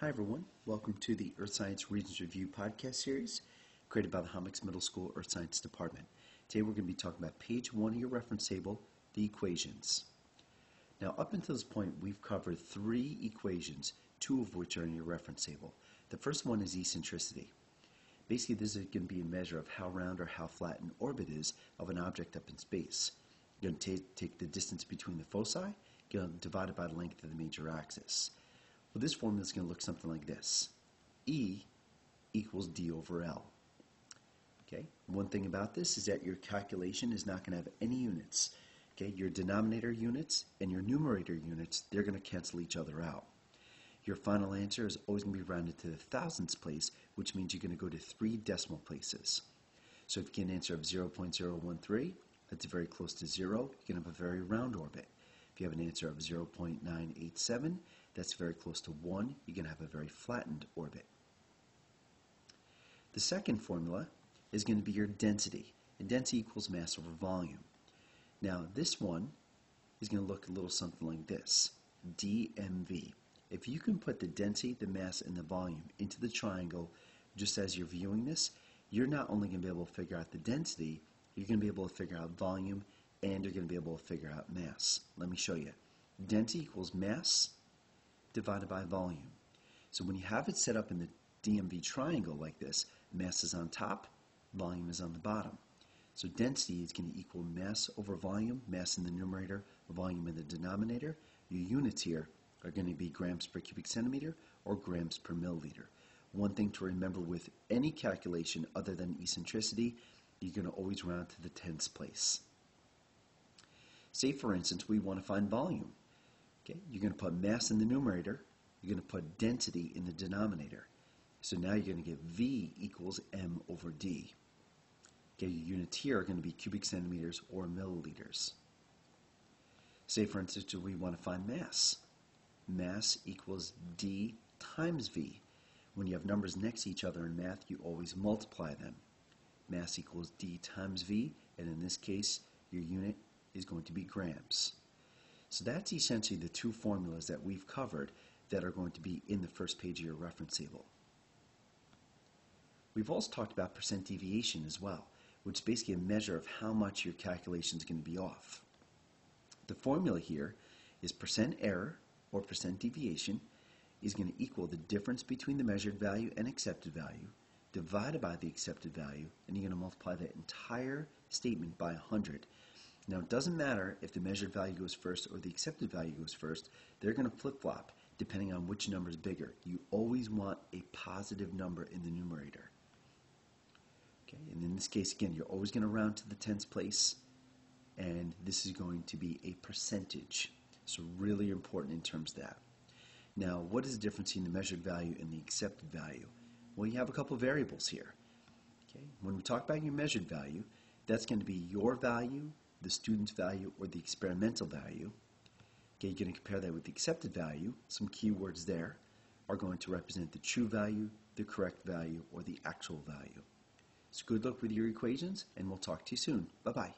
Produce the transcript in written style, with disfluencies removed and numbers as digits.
Hi everyone, welcome to the Earth Science Regions Review podcast series created by the Hommocks Middle School Earth Science Department. Today we're going to be talking about page 1 of your reference table, the equations. Now up until this point we've covered 3 equations, 2 of which are in your reference table. The first one is eccentricity. Basically this is going to be a measure of how round or how flat an orbit is of an object up in space. You're going to take the distance between the foci, you're going to divide it by the length of the major axis. Well, this formula is going to look something like this. E equals D over L. Okay. One thing about this is that your calculation is not going to have any units. Okay. Your denominator units and your numerator units, they're going to cancel each other out. Your final answer is always going to be rounded to the thousandths place, which means you're going to go to 3 decimal places. So if you get an answer of 0.013, that's very close to 0, you're going to have a very round orbit. If you have an answer of 0.987, that's very close to 1, you're going to have a very flattened orbit. The second formula is going to be your density. And density equals mass over volume. Now this one is going to look a little something like this. dmv. If you can put the density, the mass, and the volume into the triangle just as you're viewing this, you're not only going to be able to figure out the density, you're going to be able to figure out volume, and you're going to be able to figure out mass. Let me show you. Density equals mass divided by volume. So when you have it set up in the DMV triangle like this, mass is on top, volume is on the bottom. So density is going to equal mass over volume, mass in the numerator, volume in the denominator. Your units here are going to be grams per cubic centimeter or grams per milliliter. One thing to remember with any calculation other than eccentricity, you're going to always round to the tenths place. Say for instance we want to find volume. Okay, you're going to put mass in the numerator, you're going to put density in the denominator. So now you're going to get V equals M over D. Okay, your units here are going to be cubic centimeters or milliliters. Say for instance we want to find mass. Mass equals D times V. When you have numbers next to each other in math, you always multiply them. Mass equals D times V, and in this case your unit is going to be grams. So that's essentially the 2 formulas that we've covered that are going to be in the first page of your reference table. We've also talked about percent deviation as well, which is basically a measure of how much your calculation is going to be off. The formula here is percent error, or percent deviation, is going to equal the difference between the measured value and accepted value, divided by the accepted value, and you're going to multiply that entire statement by 100. Now it doesn't matter if the measured value goes first or the accepted value goes first, they're going to flip-flop depending on which number is bigger. You always want a positive number in the numerator. Okay, and in this case again you're always going to round to the tenths place, and this is going to be a percentage. So really important in terms of that. Now what is the difference between the measured value and the accepted value? Well, you have a couple of variables here. Okay, when we talk about your measured value, that's going to be your value, the student's value, or the experimental value. Okay, you're going to compare that with the accepted value. Some keywords there are going to represent the true value, the correct value, or the actual value. So good luck with your equations, and we'll talk to you soon. Bye-bye.